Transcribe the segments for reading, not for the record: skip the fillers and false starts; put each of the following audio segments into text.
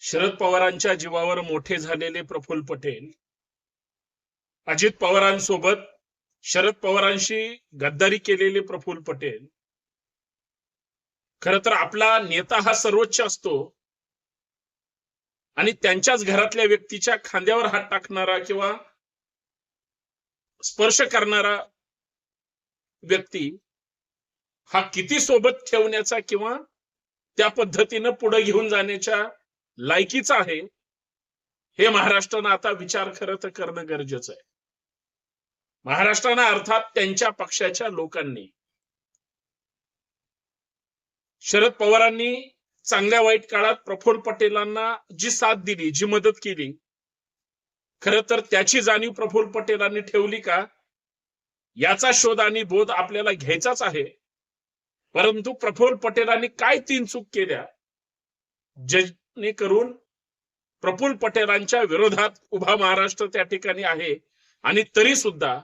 शरद पवारांच्या जीवावर मोठे झालेले प्रफुल्ल पटेल अजित पवारांसोबत शरद पवारांशी गद्दारी केलेले प्रफुल्ल पटेल खरं तर आपला नेता हा सर्वोच्च असतो आणि त्यांच्याच घरातल्या व्यक्तीच्या खांद्यावर हात टाकणारा किंवा स्पर्श करणारा व्यक्ती हा किती सोबत ठेवण्याचा किंवा त्या पद्धतीनं पुढे घेऊन जाण्याच्या लायकीचा आहे हे महाराष्ट्रानं आता विचार खरं तर करणं गरजेचं आहे. महाराष्ट्रानं अर्थात त्यांच्या पक्षाच्या लोकांनी शरद पवारांनी चांगल्या वाईट काळात प्रफुल्ल पटेलांना जी साथ दिली, जी मदत केली, खरं तर त्याची जाणीव प्रफुल्ल पटेलांनी ठेवली का याचा शोध आणि बोध आपल्याला घ्यायचाच आहे. परंतु प्रफुल्ल पटेलांनी काय तीन चूक केल्या जेणेकरून प्रफुल्ल पटेलांच्या विरोधात उभा महाराष्ट्र त्या ठिकाणी आहे आणि तरी सुद्धा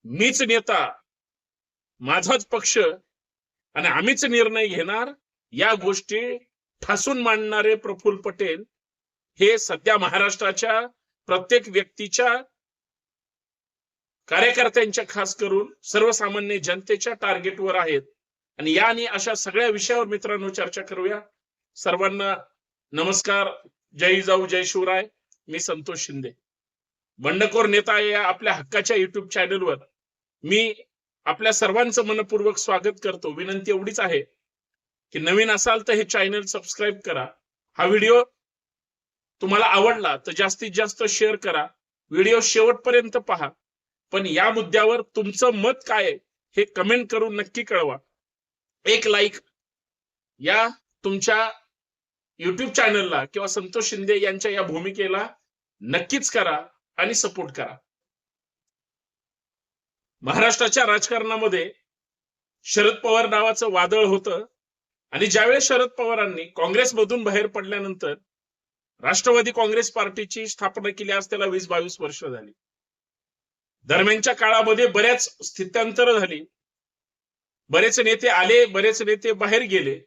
मीच नेता, माझाच पक्ष आणि आम्हीच निर्णय घेणार या गोष्टी ठासून मांडणारे प्रफुल्ल पटेल हे सध्या महाराष्ट्राच्या प्रत्येक व्यक्तीच्या, कार्यकर्त्यांच्या, खास करून सर्वसामान्य जनतेच्या टार्गेटवर आहेत. आणि या आणि अशा सगळ्या विषयावर मित्रांनो चर्चा करूया. सर्वांना नमस्कार, जय जाऊ जय शिवराय. मी संतोष शिंदे, बंडखोर नेता या आपल्या हक्काच्या युट्यूब चॅनलवर मी आपल्या सर्वांचं मनपूर्वक स्वागत करतो. विनंती एवढीच आहे की नवीन असाल तर हे चॅनल सबस्क्राईब करा. हा व्हिडिओ तुम्हाला आवडला तर जास्तीत जास्त शेअर करा. व्हिडिओ शेवटपर्यंत पहा. पण या मुद्द्यावर तुमचं मत काय हे कमेंट करून नक्की कळवा. एक लाईक या तुमच्या युट्यूब चॅनलला किंवा संतोष शिंदे यांच्या या भूमिकेला नक्कीच करा आणि सपोर्ट करा. महाराष्ट्राच्या राजकारणामध्ये शरद पवार नावाचं वादळ होतं आणि ज्यावेळेस शरद पवारांनी काँग्रेसमधून बाहेर पडल्यानंतर राष्ट्रवादी काँग्रेस पार्टीची स्थापना केली. आज त्याला 20-22 वर्ष झाली. दरम्यानच्या काळामध्ये बऱ्याच स्थित्यांतर झाली. बरेच नेते आले, बरेच नेते बाहेर गेले.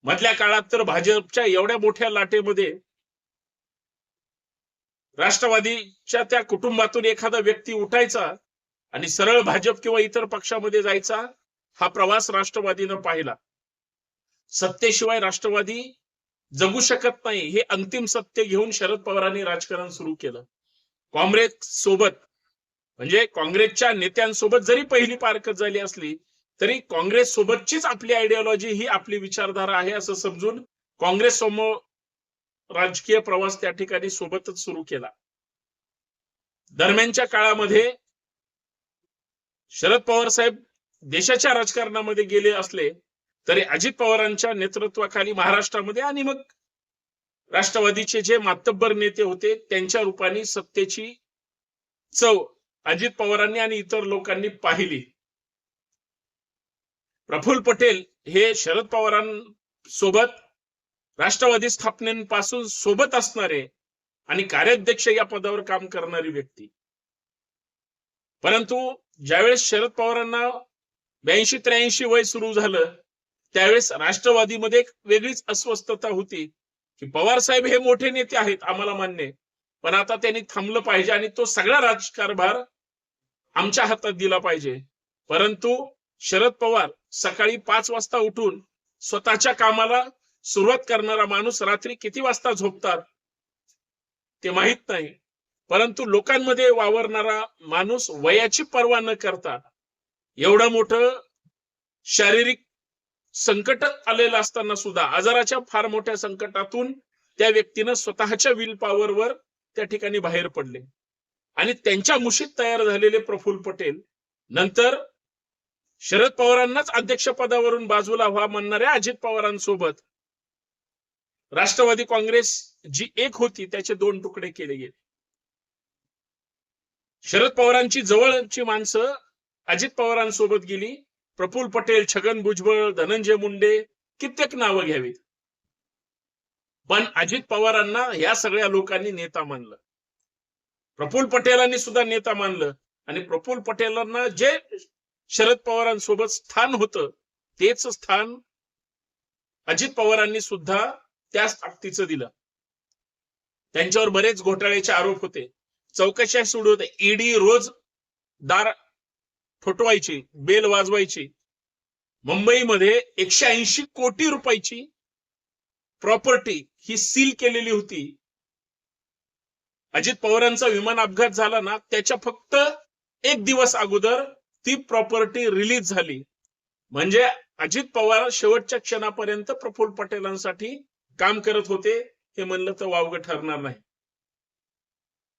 मधल्या काळात तर भाजपच्या एवढ्या मोठ्या लाटेमध्ये राष्ट्रवादीच्या त्या कुटुंबातून एखादा व्यक्ती उठायचा आणि सरळ भाजप किंवा इतर पक्षामध्ये जायचा. हा प्रवास राष्ट्रवादीनं पाहिला. सत्तेशिवाय राष्ट्रवादी जगू शकत नाही हे अंतिम सत्य घेऊन शरद पवारांनी राजकारण सुरू केलं. काँग्रेस सोबत म्हणजे काँग्रेसच्या नेत्यांसोबत जरी पहिली पारखत झाली असली तरी काँग्रेस सोबतचीच आपली आयडिओलॉजी ही आपली विचारधारा आहे असं समजून काँग्रेस समोर राजकीय प्रवास त्या ठिकाणी सोबतच सुरू केला. दरम्यानच्या काळामध्ये शरद पवार साहेब देशाच्या राजकारणामध्ये गेले असले तरी अजित पवारांच्या नेतृत्वाखाली महाराष्ट्रामध्ये आणि मग राष्ट्रवादीचे जे मातब्बर नेते होते त्यांच्या रूपाने सत्तेची चव अजित पवारांनी आणि इतर लोकांनी पाहिली. प्रफुल्ल पटेल हे शरद पवारांसोबत राष्ट्रवादी स्थापनेपासून सोबत असणारे आणि कार्याध्यक्ष या पदावर काम करणारी व्यक्ती. परंतु ज्यावेळेस शरद पवारांना 82-83 वय सुरू झालं त्यावेळेस राष्ट्रवादीमध्ये एक वेगळीच अस्वस्थता होती की पवार साहेब हे मोठे नेते आहेत, आम्हाला मान्य, पण आता त्यांनी थांबलं पाहिजे आणि तो सगळा राजकारभार आमच्या हातात दिला पाहिजे. परंतु शरद पवार सकाळी 5 वाजता उठून स्वतःच्या कामाला सुरुवात करणारा माणूस रात्री किती वाजता झोपतात ते माहित नाही. परंतु लोकांमध्ये वावरणारा माणूस वयाची पर्वा न करता एवढं मोठं शारीरिक संकट आलेलं असताना सुद्धा आजाराच्या फार मोठ्या संकटातून त्या व्यक्तीनं स्वतःच्या विल पॉवरवर त्या ठिकाणी बाहेर पडले आणि त्यांच्या मुशीत तयार झालेले प्रफुल्ल पटेल नंतर शरद पवारांनाच अध्यक्षपदावरून बाजूला व्हा म्हणणाऱ्या अजित पवारांसोबत राष्ट्रवादी काँग्रेस जी एक होती त्याचे 2 तुकडे केले गेले. शरद पवारांची जवळची माणसं अजित पवारांसोबत गेली. प्रफुल्ल पटेल, छगन भुजबळ, धनंजय मुंडे, कित्येक नावं घ्यावीत. पण अजित पवारांना या सगळ्या लोकांनी नेता मानलं. प्रफुल्ल पटेलांनी सुद्धा नेता मानलं आणि प्रफुल्ल पटेलांना जे शरद पवारांसोबत स्थान होतं तेच स्थान अजित पवारांनी सुद्धा त्याच ताकदीचं दिलं. त्यांच्यावर बरेच घोटाळ्याचे आरोप होते, चौकशा सुरू होते, ईडी रोज दार ठोठवायची, बेल वाजवायची. मुंबईमध्ये 180 कोटी रुपयाची प्रॉपर्टी ही सील केलेली होती. अजित पवारांचा विमान अपघात झाला ना, त्याच्या फक्त 1 दिवस अगोदर ती प्रॉपर्टी रिलीज झाली. म्हणजे अजित पवार शेवटच्या क्षणापर्यंत प्रफुल्ल पटेलांसाठी काम करत होते, हे म्हणलं तर वावगं ठरणार नाही.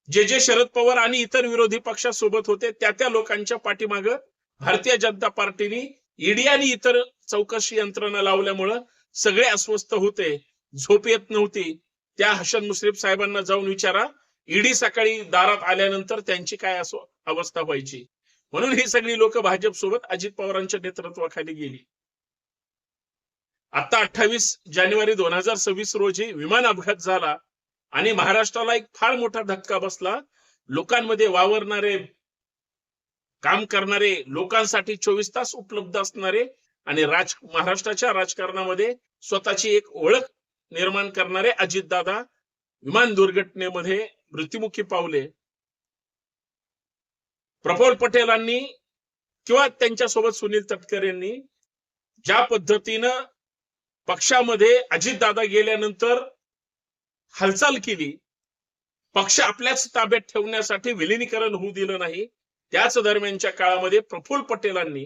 जे शरद पवार आणि इतर विरोधी पक्षासोबत होते त्या लोकांच्या पाठीमागं भारतीय जनता पार्टीने ईडी आणि इतर चौकशी यंत्रणा लावल्यामुळं सगळे अस्वस्थ होते, झोप येत नव्हती. त्या हसन मुश्रीफ साहेबांना जाऊन विचारा, ईडी सकाळी दारात आल्यानंतर त्यांची काय अवस्था व्हायची. म्हणून ही सगळी लोक भाजप सोबत अजित पवारांच्या नेतृत्वाखाली गेली. आता 28 जानेवारी 2026 रोजी विमान अपघात झाला आणि महाराष्ट्राला एक फार मोठा धक्का बसला. लोकांमध्ये वावरणारे, काम करणारे, लोकांसाठी 24 तास उपलब्ध असणारे आणि महाराष्ट्राच्या राजकारणामध्ये स्वतःची एक ओळख निर्माण करणारे अजितदादा विमान दुर्घटनेमध्ये मृत्युमुखी पावले. प्रफुल्ल पटेलांनी किंवा त्यांच्यासोबत सुनील तटकरेंनी ज्या पद्धतीनं पक्षामध्ये अजितदादा गेल्यानंतर हालचाल केली, पक्ष आपल्याच ताब्यात ठेवण्यासाठी विलिनीकरण होऊ दिलं नाही, त्याच दरम्यानच्या काळामध्ये प्रफुल्ल पटेलांनी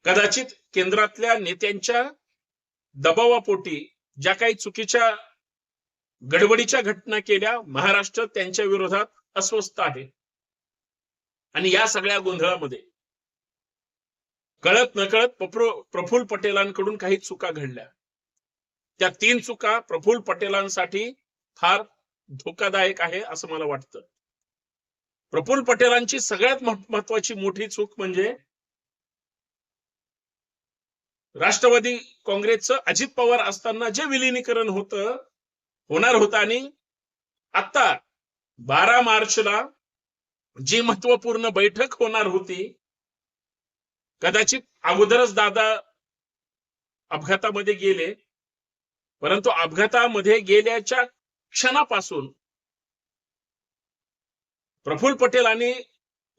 कदाचित केंद्रातल्या नेत्यांच्या दबावापोटी ज्या काही चुकीच्या गडबडीच्या घटना केल्या, महाराष्ट्र त्यांच्या विरोधात अस्वस्थ आहे. आणि या सगळ्या गोंधळामध्ये कळत नकळत प्रफुल्ल पटेलांकडून काही चुका घडल्या. त्या 3 चुका प्रफुल्ल पटेलांसाठी फार धोकादायक आहे असं मला वाटतं. प्रफुल्ल पटेलांची सगळ्यात महत्वाची मोठी चूक म्हणजे राष्ट्रवादी काँग्रेसचं अजित पवार असताना जे विलिनीकरण होणार होतं आणि आता 12 मार्चला जी महत्वपूर्ण बैठक होणार होती, कदाचित अगोदरच दादा अपघातामध्ये गेले, परंतु अपघातामध्ये गेल्याच्या क्षणापासून प्रफुल्ल पटेल आणि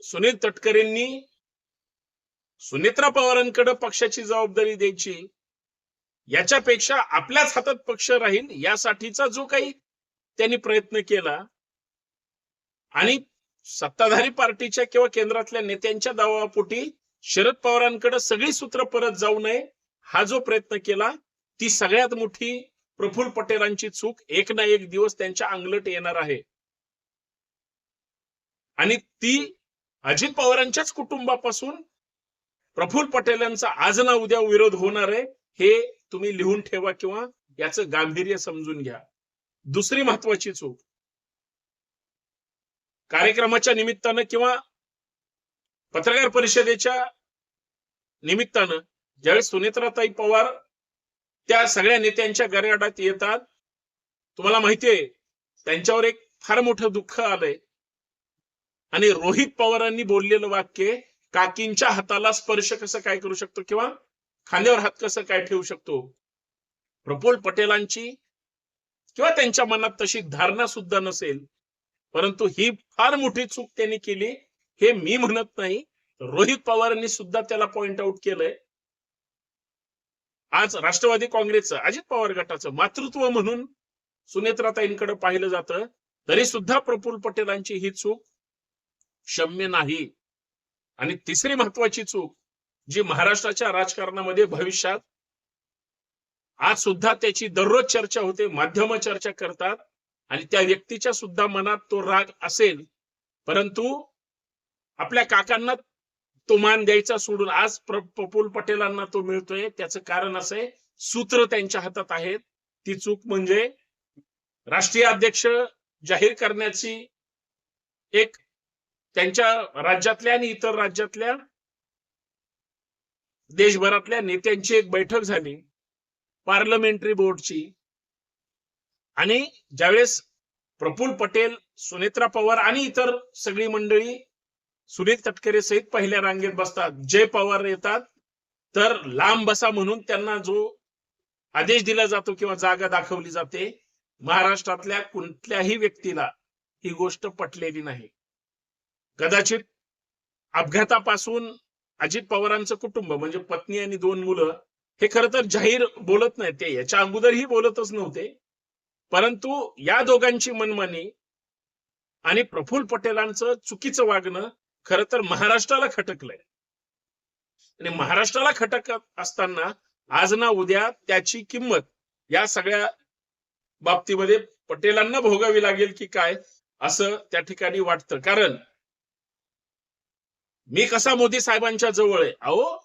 सुनील तटकरेंनी सुनेत्रा पवारांकडे पक्षाची जबाबदारी द्यायची, याच्यापेक्षा आपल्याच हातात पक्ष राहील यासाठीचा जो काही त्यांनी प्रयत्न केला आणि सत्ताधारी पार्टीच्या किंवा केंद्रातल्या नेत्यांच्या दबावापोटी शरद पवारांकडे सगळी सूत्र परत जाऊ नये हा जो प्रयत्न केला, ती सगळ्यात मोठी प्रफुल्ल पटेलांची चूक एक ना एक दिवस त्यांच्या अंगलट येणार आहे. आणि ती अजित पवारांच्याच कुटुंबापासून प्रफुल्ल पटेलांचा आज ना उद्या विरोध होणार आहे, हे तुम्ही लिहून ठेवा किंवा याचं गांभीर्य समजून घ्या. दुसरी महत्वाची चूक, कार्यक्रमाच्या निमित्तानं किंवा पत्रकार परिषदेच्या निमित्तानं ज्यावेळेस सुनेत्राताई पवार त्या सगळ्या नेत्यांच्या गराडात येतात, तुम्हाला माहितीये त्यांच्यावर एक फार मोठं दुःख आलंय आणि रोहित पवारांनी बोललेलं वाक्य, काकींच्या हाताला स्पर्श कसं काय करू शकतो किंवा खांद्यावर हात कसं काय ठेवू शकतो. प्रफुल्ल पटेलांची किंवा त्यांच्या मनात तशी धारणा सुद्धा नसेल, परंतु ही फार मोठी चूक त्यांनी केली. हे मी म्हणत नाही, रोहित पवारांनी सुद्धा त्याला पॉइंट आउट केलंय. आज राष्ट्रवादी काँग्रेसचं अजित पवार गटाचं मातृत्व म्हणून सुनेत्राताईंकडे पाहिलं जातं, तरी सुद्धा प्रफुल्ल पटेलांची ही चूक क्षम्य नाही. आणि तिसरी महत्वाची चूक जी महाराष्ट्राच्या राजकारणामध्ये भविष्यात आज सुद्धा त्याची दररोज चर्चा होते, माध्यम चर्चा करतात आणि त्या व्यक्तीच्या सुद्धा मनात तो राग असेल, परंतु आपल्या काकांना तो मान द्यायचा सोडून आज प्रफुल्ल पटेलांना तो मिळतोय. त्याचं कारण असं आहे, सूत्र त्यांच्या हातात आहेत. ती चूक म्हणजे राष्ट्रीय अध्यक्ष जाहीर करण्याची एक त्यांच्या राज्यातल्या आणि इतर राज्यातल्या देशभरातल्या नेत्यांची एक बैठक झाली पार्लमेंटरी बोर्डची, आणि ज्यावेळेस प्रफुल्ल पटेल, सुनेत्रा पवार आणि इतर सगळी मंडळी सुनील तटकरे सहित पहिल्या रांगेत बसतात, जय पवार येतात तर लांब बसा म्हणून त्यांना जो आदेश दिला जातो किंवा जागा दाखवली जाते, महाराष्ट्रातल्या कुठल्याही व्यक्तीला ही गोष्ट पटलेली नाही. कदाचित अपघातापासून अजित पवारांचं कुटुंब म्हणजे पत्नी आणि 2 मुलं हे खरं तर जाहीर बोलत नाही, ते याच्या अगोदरही बोलतच नव्हते. परंतु या दोघांची मनमानी आणि प्रफुल्ल पटेलांचं चुकीचं वागणं खरं तर महाराष्ट्राला खटकलंय. आणि महाराष्ट्राला खटकत असताना आज ना उद्या त्याची किंमत या सगळ्या बाबतीमध्ये पटेलांना भोगावी लागेल की काय असं त्या ठिकाणी वाटतं. कारण मी कसा मोदी साहेबांच्या जवळ आहे, अहो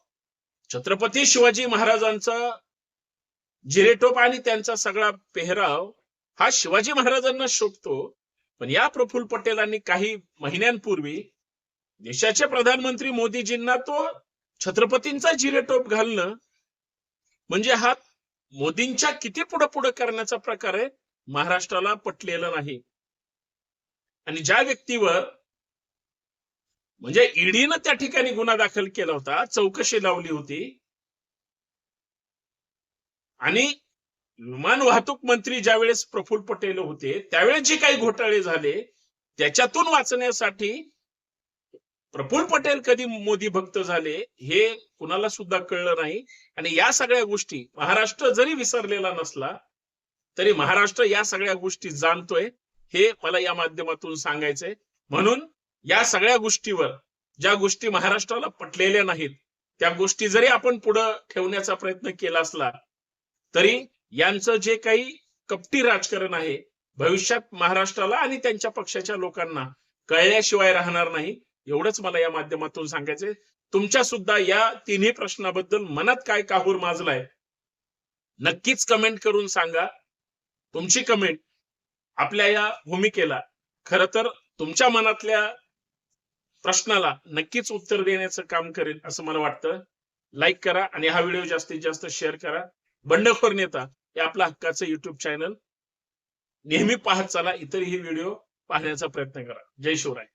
छत्रपती शिवाजी महाराजांचा जिरेटोप आणि त्यांचा सगळा पेहराव हा शिवाजी महाराजांना शोभतो. पण या प्रफुल्ल पटेलांनी काही महिन्यांपूर्वी देशाचे प्रधानमंत्री मोदीजींना तो छत्रपतींचा जिरेटोप घालणं म्हणजे हा मोदींच्या किती पुढे पुढे करण्याचा प्रकार आहे, महाराष्ट्राला पटलेलं नाही. आणि ज्या व्यक्तीवर म्हणजे ईडीनं त्या ठिकाणी गुन्हा दाखल केला होता, चौकशी लावली होती आणि विमान वाहतूक मंत्री ज्यावेळेस प्रफुल्ल पटेल होते त्यावेळेस जे काही घोटाळे झाले त्याच्यातून वाचण्यासाठी प्रफुल्ल पटेल कधी मोदी भक्त झाले हे कुणाला सुद्धा कळलं नाही. आणि या सगळ्या गोष्टी महाराष्ट्र जरी विसरलेला नसला तरी महाराष्ट्र या सगळ्या गोष्टी जाणतोय, हे मला या माध्यमातून सांगायचंय. म्हणून या सगळ्या गोष्टीवर ज्या गोष्टी महाराष्ट्राला पटलेल्या नाहीत त्या गोष्टी जरी आपण पुढे ठेवण्याचा प्रयत्न केला असला तरी यांचं जे काही कपटी राजकारण आहे भविष्यात महाराष्ट्राला आणि त्यांच्या पक्षाच्या लोकांना कळल्याशिवाय राहणार नाही. एवढंच मला या माध्यमातून सांगायचंय. तुमच्या सुद्धा या तिन्ही प्रश्नाबद्दल मनात काय काहूर माजलाय नक्कीच कमेंट करून सांगा. तुमची कमेंट आपल्या या भूमिकेला खरं तर तुमच्या मनातल्या प्रश्नाला नक्कीच उत्तर देण्याचं काम करेल असं मला वाटतं. लाईक करा आणि हा व्हिडिओ जास्तीत जास्त शेअर करा. बंडखोर नेता हे आपलं हक्काचं युट्यूब चॅनल नेहमी पाहत चला. इतरही व्हिडिओ पाहण्याचा प्रयत्न करा. जय शिवराय.